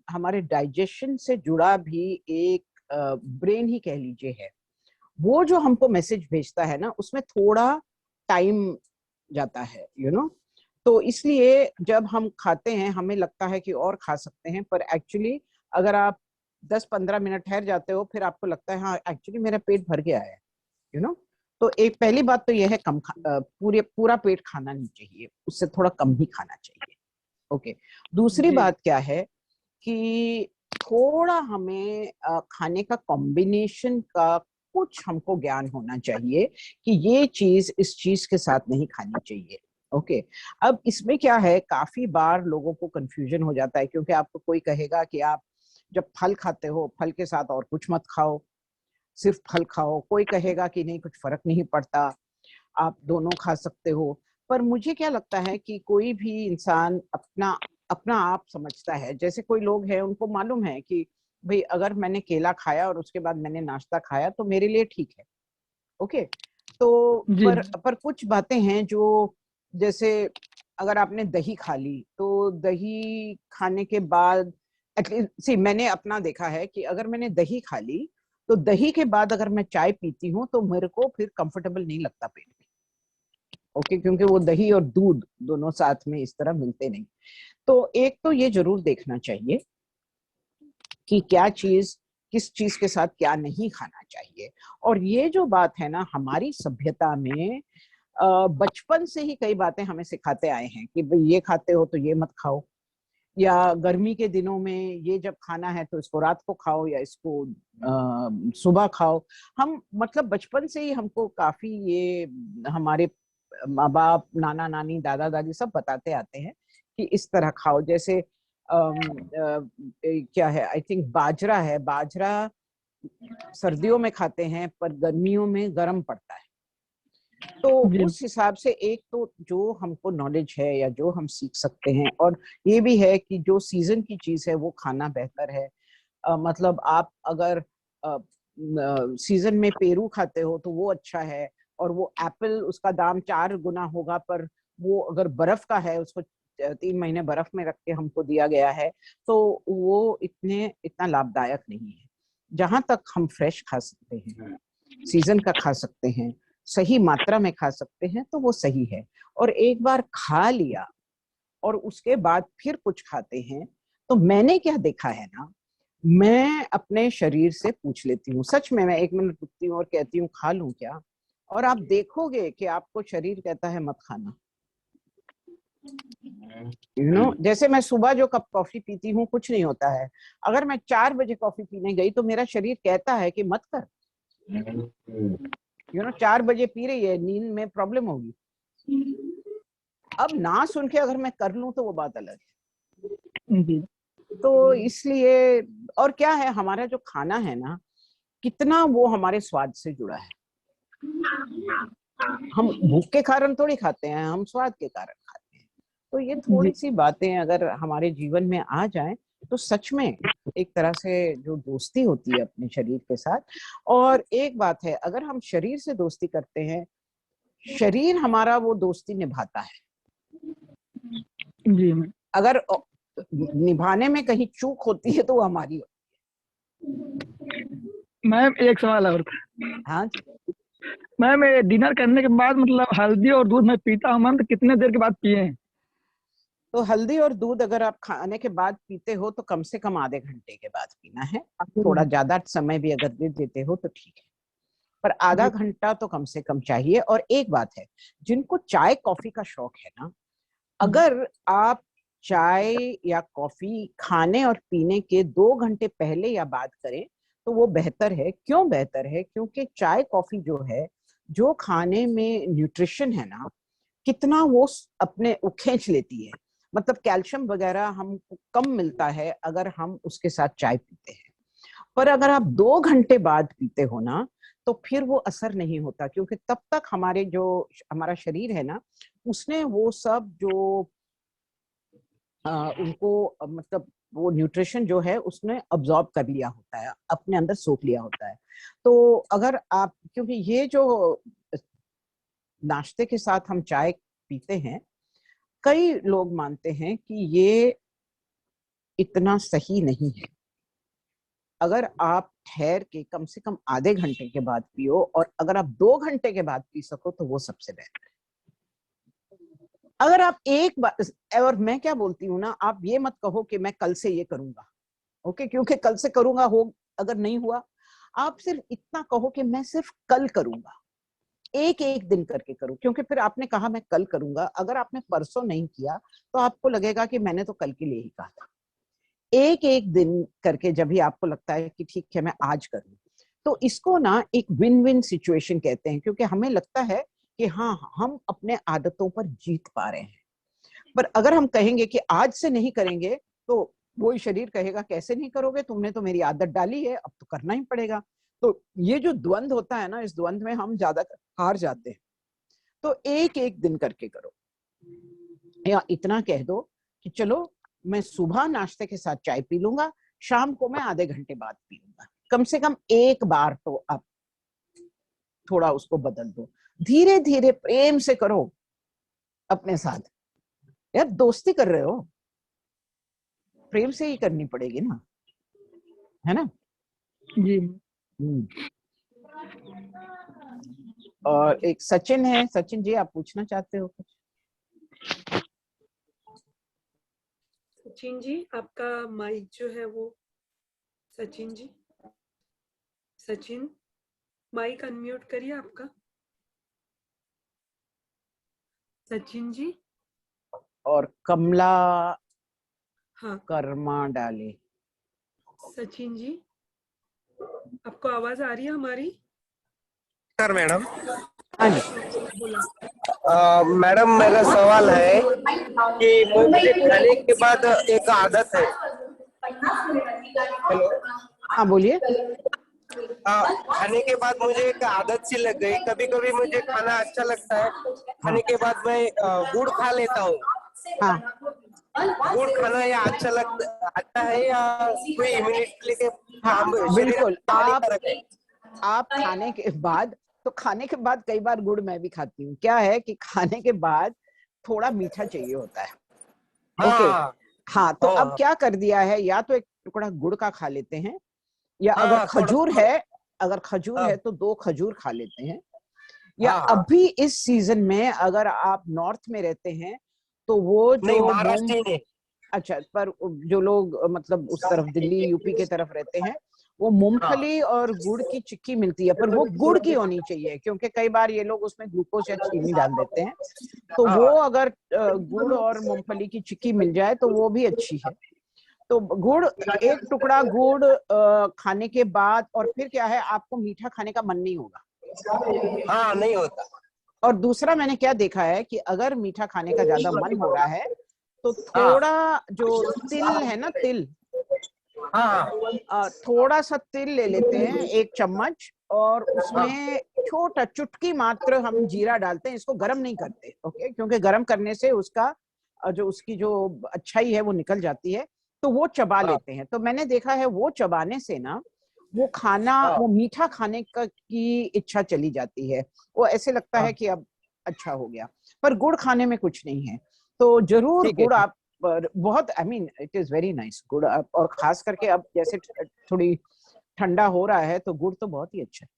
हमारे डाइजेशन से जुड़ा भी एक ब्रेन ही कह लीजिए है, वो जो हमको मैसेज भेजता है ना, उसमें थोड़ा टाइम जाता है। तो इसलिए जब हम खाते हैं हमें लगता है कि और खा सकते हैं, पर एक्चुअली अगर आप 10-15 मिनट ठहर जाते हो फिर आपको लगता है हाँ एक्चुअली मेरा पेट भर गया है, यू नो। तो एक पहली बात तो यह है पूरा पेट खाना नहीं चाहिए, उससे थोड़ा कम ही खाना चाहिए। ओके। दूसरी जी बात क्या है कि थोड़ा हमें खाने का कॉम्बिनेशन का कुछ हमको ज्ञान होना चाहिए कि ये चीज इस चीज के साथ नहीं खानी चाहिए। ओके। अब इसमें क्या है, काफी बार लोगों को कंफ्यूजन हो जाता है, क्योंकि आपको कोई कहेगा कि आप जब फल खाते हो फल के साथ और कुछ मत खाओ, सिर्फ फल खाओ। कोई कहेगा कि नहीं कुछ फर्क नहीं पड़ता, आप दोनों खा सकते हो। पर मुझे क्या लगता है कि कोई भी इंसान अपना अपना आप समझता है। जैसे कोई लोग हैं उनको मालूम है कि भाई अगर मैंने केला खाया और उसके बाद मैंने नाश्ता खाया तो मेरे लिए ठीक है। ओके। तो जी पर कुछ बातें हैं जो, जैसे अगर आपने दही खा ली तो दही खाने के बाद एटलीस्ट सी मैंने अपना देखा है कि अगर मैंने दही खा ली तो दही के बाद अगर मैं चाय पीती हूँ तो मेरे को फिर कंफर्टेबल नहीं लगता पेट में। ओके। क्योंकि वो दही और दूध दोनों साथ में इस तरह मिलते नहीं। तो एक तो ये जरूर देखना चाहिए कि क्या चीज किस चीज के साथ क्या नहीं खाना चाहिए। और ये जो बात है ना, हमारी सभ्यता में बचपन से ही कई बातें हमें सिखाते आए हैं कि भाई ये खाते हो तो ये मत खाओ, या गर्मी के दिनों में ये जब खाना है तो इसको रात को खाओ या इसको सुबह खाओ। हम मतलब बचपन से ही हमको काफी ये हमारे माँ बाप नाना नानी दादा दादी सब बताते आते हैं कि इस तरह खाओ। जैसे क्या है, आई थिंक बाजरा है, बाजरा सर्दियों में खाते हैं पर गर्मियों में गर्म पड़ता है। तो जी उस हिसाब से एक तो जो हमको नॉलेज है या जो हम सीख सकते हैं, और ये भी है कि जो सीजन की चीज है वो खाना बेहतर है। मतलब आप अगर सीजन में पेरू खाते हो तो वो अच्छा है, और वो एप्पल उसका दाम 4 गुना होगा, पर वो अगर बर्फ का है उसको 3 महीने बर्फ में रख के हमको दिया गया है, तो वो इतना लाभदायक नहीं है। जहां तक हम फ्रेश खा सकते हैं, सीजन का खा सकते हैं, सही मात्रा में खा सकते हैं तो वो सही है। और एक बार खा लिया और उसके बाद फिर कुछ खाते हैं, तो मैंने क्या देखा है ना, मैं अपने शरीर से पूछ लेती हूँ, सच में मैं 1 मिनट रुकती हूँ और कहती हूँ खा लूं क्या, और आप देखोगे कि आपको शरीर कहता है मत खाना। जैसे मैं सुबह जो कप कॉफी पीती हूँ कुछ नहीं होता है, अगर मैं 4 बजे कॉफी पीने गई तो मेरा शरीर कहता है कि मत कर। 4 बजे पी रही है, नींद में प्रॉब्लम होगी। अब ना सुन के अगर मैं कर लूं तो वो बात अलग है। जी तो इसलिए, और क्या है हमारा जो खाना है ना, कितना वो हमारे स्वाद से जुड़ा है। हम भूख के कारण थोड़ी खाते हैं, हम स्वाद के कारण खाते हैं। तो ये जी थोड़ी सी बातें अगर हमारे जीवन में आ जाएं तो सच में एक तरह से जो दोस्ती होती है अपने शरीर के साथ। और एक बात है, अगर हम शरीर से दोस्ती करते हैं, शरीर हमारा वो दोस्ती निभाता है। जी अगर निभाने में कहीं चूक होती है तो वो हमारी मैम, एक सवाल और था। हाँ जी। मैम, ये डिनर करने के बाद मतलब हल्दी और दूध मैं पीता हूँ मैम, तो कितने देर के बाद पिए हैं? तो हल्दी और दूध अगर आप खाने के बाद पीते हो तो कम से कम आधे घंटे के बाद पीना है। थोड़ा ज्यादा समय भी अगर दे देते हो तो ठीक है, पर आधा जी घंटा तो कम से कम चाहिए। और एक बात है, जिनको चाय कॉफी का शौक है ना, अगर आप चाय या कॉफी खाने और पीने के 2 घंटे पहले या बाद करें तो वो बेहतर है। क्यों बेहतर है? क्योंकि चाय कॉफी जो है, जो खाने में न्यूट्रिशन है ना, कितना वो अपने वो खींच लेती है। मतलब कैल्शियम वगैरह हमको कम मिलता है अगर हम उसके साथ चाय पीते हैं। पर अगर आप 2 घंटे बाद पीते हो ना, तो फिर वो असर नहीं होता, क्योंकि तब तक हमारा शरीर है ना, उसने वो सब जो उनको मतलब वो न्यूट्रिशन जो है उसने अब्सॉर्ब कर लिया होता है, अपने अंदर सोख लिया होता है। तो अगर आप, क्योंकि ये जो नाश्ते के साथ हम चाय पीते हैं, कई लोग मानते हैं कि ये इतना सही नहीं है। अगर आप ठहर के कम से कम आधे घंटे के बाद पियो, और अगर आप 2 घंटे के बाद पी सको तो वो सबसे बेहतर है। अगर आप एक बार, और मैं क्या बोलती हूँ ना, आप ये मत कहो कि मैं कल से ये करूंगा, ओके, क्योंकि कल से करूंगा हो अगर नहीं हुआ, आप सिर्फ इतना कहो कि मैं सिर्फ कल करूंगा, एक एक दिन करके करो, क्योंकि फिर आपने कहा मैं कल करूंगा, अगर आपने परसों नहीं किया तो आपको लगेगा कि मैंने तो कल के लिए ही कहा था। एक एक दिन करके जब भी आपको लगता है कि ठीक है मैं आज करूँ, तो इसको ना एक विन विन सिचुएशन कहते हैं, क्योंकि हमें लगता है कि हाँ हम अपने आदतों पर जीत पा रहे हैं। पर अगर हम कहेंगे कि आज से नहीं करेंगे, तो वही शरीर कहेगा कैसे नहीं करोगे, तुमने तो मेरी आदत डाली है, अब तो करना ही पड़ेगा। तो ये जो द्वंद होता है ना, इस द्वंद में हम ज्यादा हार जाते हैं। तो एक एक दिन करके करो, या इतना कह दो कि चलो मैं सुबह नाश्ते के साथ चाय पी लूंगा, शाम को मैं आधे घंटे बाद पी लूंगा। कम से कम एक बार तो आप थोड़ा उसको बदल दो, धीरे धीरे प्रेम से करो अपने साथ। यार दोस्ती कर रहे हो, प्रेम से ही करनी पड़ेगी ना, है ना? जी। और एक सचिन है, सचिन जी आप पूछना चाहते हो कुछ? सचिन जी आपका माइक जो है वो, सचिन जी, सचिन माइक अनम्यूट करिए आपका, सचिन जी। और कमला हाँ कर्मा डाले। सचिन जी, आपको आवाज आ रही है हमारी? सर मैडम, हाँ जी बोला। मैडम मेरा सवाल है कि मुझे खाने के बाद एक आदत है। हेलो। हाँ बोलिए। खाने के बाद मुझे एक आदत सी लग गई, कभी कभी मुझे खाना अच्छा लगता है, खाने के बाद मैं गुड़ खा लेता हूँ। हाँ गुड़ खाना या अच्छा है या कोई इम्यूनिटी के हाँ शरीर बिल्कुल। में हानिकारक है? आप खाने के बाद, तो खाने के बाद कई बार गुड़ मैं भी खाती हूँ। क्या है कि खाने के बाद थोड़ा मीठा चाहिए होता है, ओके। हाँ हाँ तो अब हाँ क्या कर दिया है, या तो एक टुकड़ा गुड़ का खा लेते हैं, या अगर हाँ, थोड़ा खजूर है, अगर खजूर हाँ है तो 2 खजूर खा लेते हैं। या हाँ हाँ। अभी इस सीजन में अगर आप नॉर्थ में रहते हैं तो वो नहीं, जो महाराष्ट्र में। अच्छा, पर जो लोग मतलब उस तरफ दिल्ली यूपी के तरफ रहते हैं, वो हाँ मूंगफली और गुड़ की चिक्की मिलती है, पर वो गुड़ की होनी चाहिए, क्योंकि कई बार ये लोग उसमें ग्लूकोज या चीनी डाल देते हैं। तो वो हाँ अगर गुड़ और मूंगफली की चिक्की मिल जाए तो वो भी अच्छी है। तो गुड़, एक टुकड़ा गुड़ खाने के बाद, और फिर क्या है, आपको मीठा खाने का मन नहीं होगा। हाँ, नहीं होता। और दूसरा मैंने क्या देखा है कि अगर मीठा खाने का ज्यादा मन हो रहा है तो हाँ थोड़ा जो तिल है ना, तिल, हाँ थोड़ा सा तिल ले लेते हैं 1 चम्मच, और उसमें छोटा चुटकी मात्र हम जीरा डालते हैं। इसको गरम नहीं करते, ओके, क्योंकि गरम करने से उसका जो उसकी जो अच्छाई है वो निकल जाती है। तो वो चबा हाँ लेते हैं। तो मैंने देखा है वो चबाने से ना वो खाना, हाँ। वो मीठा खाने की इच्छा चली जाती है। वो ऐसे लगता हाँ। है कि अब अच्छा हो गया। पर गुड़ खाने में कुछ नहीं है, तो जरूर ठीक है, गुड़ ठीक। आप बहुत, I mean it is very nice गुड़। और खास करके अब जैसे थोड़ी ठंडा हो रहा है तो गुड़ तो बहुत ही अच्छा है।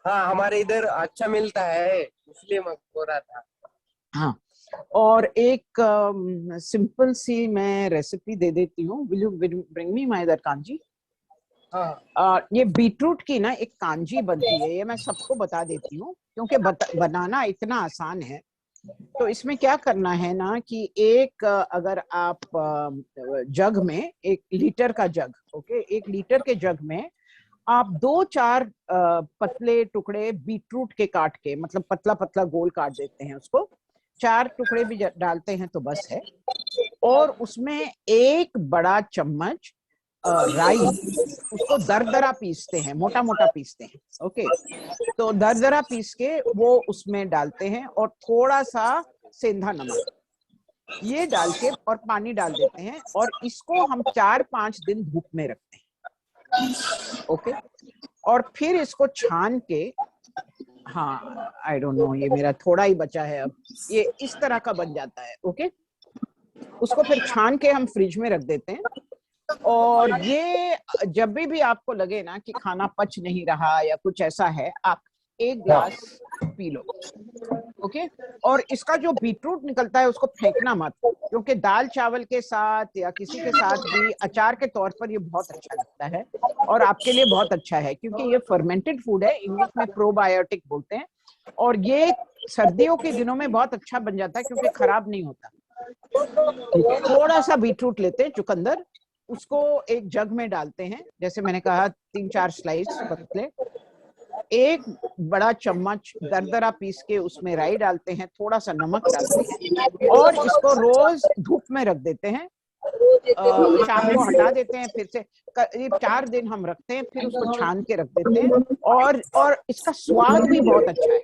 हाँ, हमारे इधर अच्छा मिलता है, इसलिए मैं बोल रहा था। हाँ, और एक सिंपल सी मैं रेसिपी दे देती हूँ। Will you bring me my that kanji? हाँ ये बीटरूट की ना एक कांजी बनती है, ये मैं सबको बता देती हूँ क्योंकि बनाना इतना आसान है। तो इसमें क्या करना है ना कि एक अगर आप जग में, 1 लीटर का जग, ओके, 1 लीटर के जग में आप 2-4 पतले टुकड़े बीटरूट के काट के, मतलब पतला पतला गोल काट देते हैं उसको, 4 टुकड़े भी डालते हैं तो बस है। और उसमें 1 बड़ा चम्मच राई, उसको दरदरा पीसते हैं, मोटा मोटा पीसते हैं, ओके। तो दरदरा पीस के वो उसमें डालते हैं, और थोड़ा सा सेंधा नमक ये डाल के और पानी डाल देते हैं, और इसको हम 4-5 दिन धूप में रखते हैं, ओके। और फिर इसको छान के, हाँ आई डोंट नो, ये मेरा थोड़ा ही बचा है, अब ये इस तरह का बन जाता है, ओके। उसको फिर छान के हम फ्रिज में रख देते हैं। और ये जब भी आपको लगे ना कि खाना पच नहीं रहा या कुछ ऐसा है, आप 1 गिलास पी लो। ओके, और इसका जो बीटरूट निकलता है उसको फेंकना मत, क्योंकि दाल चावल के साथ या किसी के साथ भी अचार के तौर पर ये बहुत अच्छा लगता है और आपके लिए बहुत अच्छा है, क्योंकि ये फर्मेंटेड फूड है, इंग्लिश में प्रोबायोटिक बोलते हैं, और ये सर्दियों के दिनों में बहुत अच्छा बन जाता है क्योंकि खराब नहीं होता। थोड़ा सा बीटरूट लेते हैं, चुकंदर, उसको एक जग में डालते हैं, जैसे मैंने कहा 3-4 स्लाइस पतले, एक बड़ा चम्मच दरदरा पीस के उसमें राई डालते हैं, थोड़ा सा नमक डालते हैं और इसको रोज धूप में रख देते हैं। शाम को हटा देते हैं, फिर से करीब 4 दिन हम रखते हैं, फिर उसको छान के रख देते हैं, और इसका स्वाद भी बहुत अच्छा है,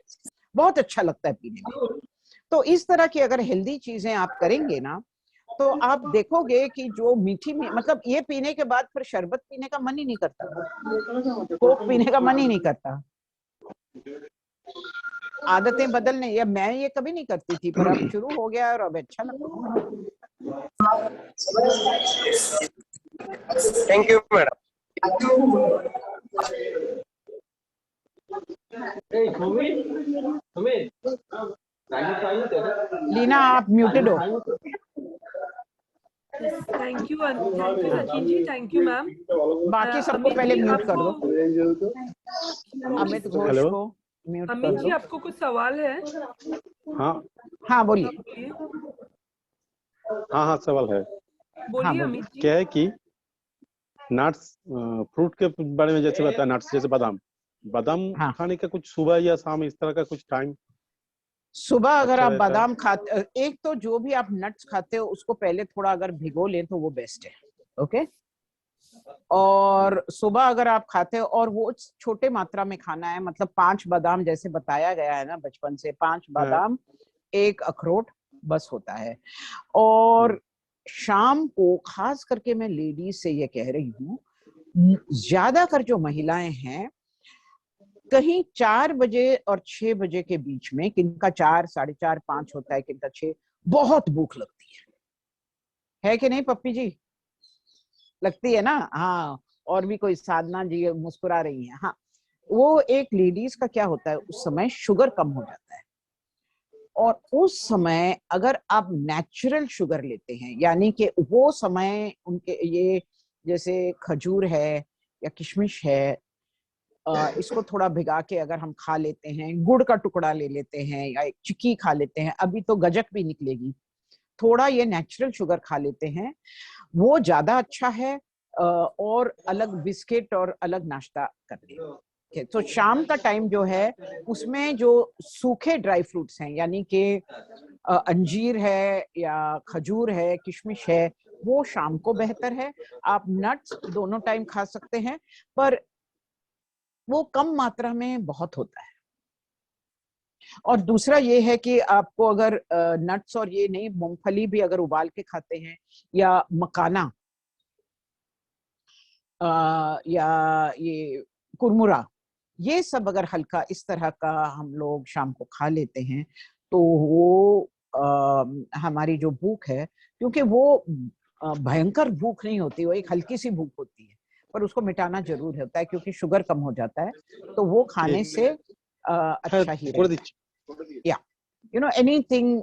बहुत अच्छा लगता है पीने में। तो इस तरह की अगर हेल्दी चीजें आप करेंगे ना, तो आप देखोगे कि जो मीठी मतलब ये पीने के बाद फिर शरबत पीने का मन ही नहीं करता, कोक पीने का मन ही नहीं करता। आदतें बदलने, या मैं ये कभी नहीं करती थी, पर अब शुरू हो गया और अब अच्छा लगता है। Thank you madam. लीना आप म्यूटेड हो। Thank you Sachin ji, thank you ma'am. बाकी सबको अमित पहले जी, म्यूट कर दो। आपको अमित घोष हेलो। को म्यूट कर अमित जी दो। आपको कुछ सवाल है? हाँ हाँ बोलिए। बोलिए हाँ हाँ, सवाल है। बोलिए बोलिए। अमित जी। क्या है कि नट्स, फ्रूट के बारे में जैसे बताया, नट्स जैसे बादाम, बादाम हाँ, खाने का कुछ सुबह या शाम इस तरह का कुछ टाइम सुबह अगर अच्छा आप रहता है? बादाम खाते, एक तो जो भी आप नट्स खाते हो उसको पहले थोड़ा अगर भिगो लें तो वो बेस्ट है। ओके, और सुबह अगर आप खाते हो, और वो छोटे मात्रा में खाना है, मतलब 5 बादाम जैसे बताया गया है ना बचपन से, 5 बादाम 1 अखरोट बस होता है। और शाम को खास करके मैं लेडीज से ये कह रही हूँ, ज्यादातर जो महिलाएं हैं, कहीं 4 बजे और 6 बजे के बीच में, किनका 4, 4:30, 5 होता है, किनका 6, बहुत भूख लगती है कि नहीं पप्पी जी? लगती है ना? हाँ, और भी कोई साधना जी मुस्कुरा रही हैं। हाँ, वो एक लेडीज का क्या होता है, उस समय शुगर कम हो जाता है, और उस समय अगर आप नेचुरल शुगर लेते हैं, यानी कि वो समय उनके ये जैसे खजूर है या किशमिश है, इसको थोड़ा भिगा के अगर हम खा लेते हैं, गुड़ का टुकड़ा ले लेते हैं या एक चिक्की खा लेते हैं, अभी तो गजक भी निकलेगी, थोड़ा ये नेचुरल शुगर खा लेते हैं, वो ज्यादा अच्छा है। और अलग बिस्किट और अलग नाश्ता कर ले। तो शाम का टाइम जो है उसमें जो सूखे ड्राई फ्रूट्स हैं, यानी कि अंजीर है या खजूर है, किशमिश है, वो शाम को बेहतर है। आप नट्स दोनों टाइम खा सकते हैं, पर वो कम मात्रा में बहुत होता है। और दूसरा ये है कि आपको अगर नट्स और ये नहीं, मूंगफली भी अगर उबाल के खाते हैं, या मकाना, या ये कुरमुरा, ये सब अगर हल्का इस तरह का हम लोग शाम को खा लेते हैं, तो वो हमारी जो भूख है, क्योंकि वो भयंकर भूख नहीं होती, वो एक हल्की सी भूख होती है, पर उसको मिटाना जरूर होता है क्योंकि शुगर कम हो जाता है, तो वो खाने से अच्छा ही रहेगा। या एनीथिंग,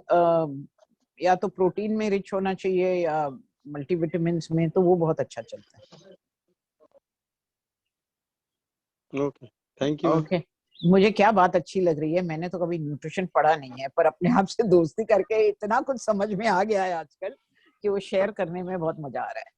या तो प्रोटीन में रिच होना चाहिए या मल्टीविटामिन्स में, तो वो बहुत अच्छा चलता है। Okay, thank you. ओके, मुझे क्या बात अच्छी लग रही है, मैंने तो कभी न्यूट्रिशन पढ़ा नहीं है, पर अपने आप से दोस्ती करके इतना कुछ समझ में आ गया है आजकल कि वो शेयर करने में बहुत मजा आ रहा है।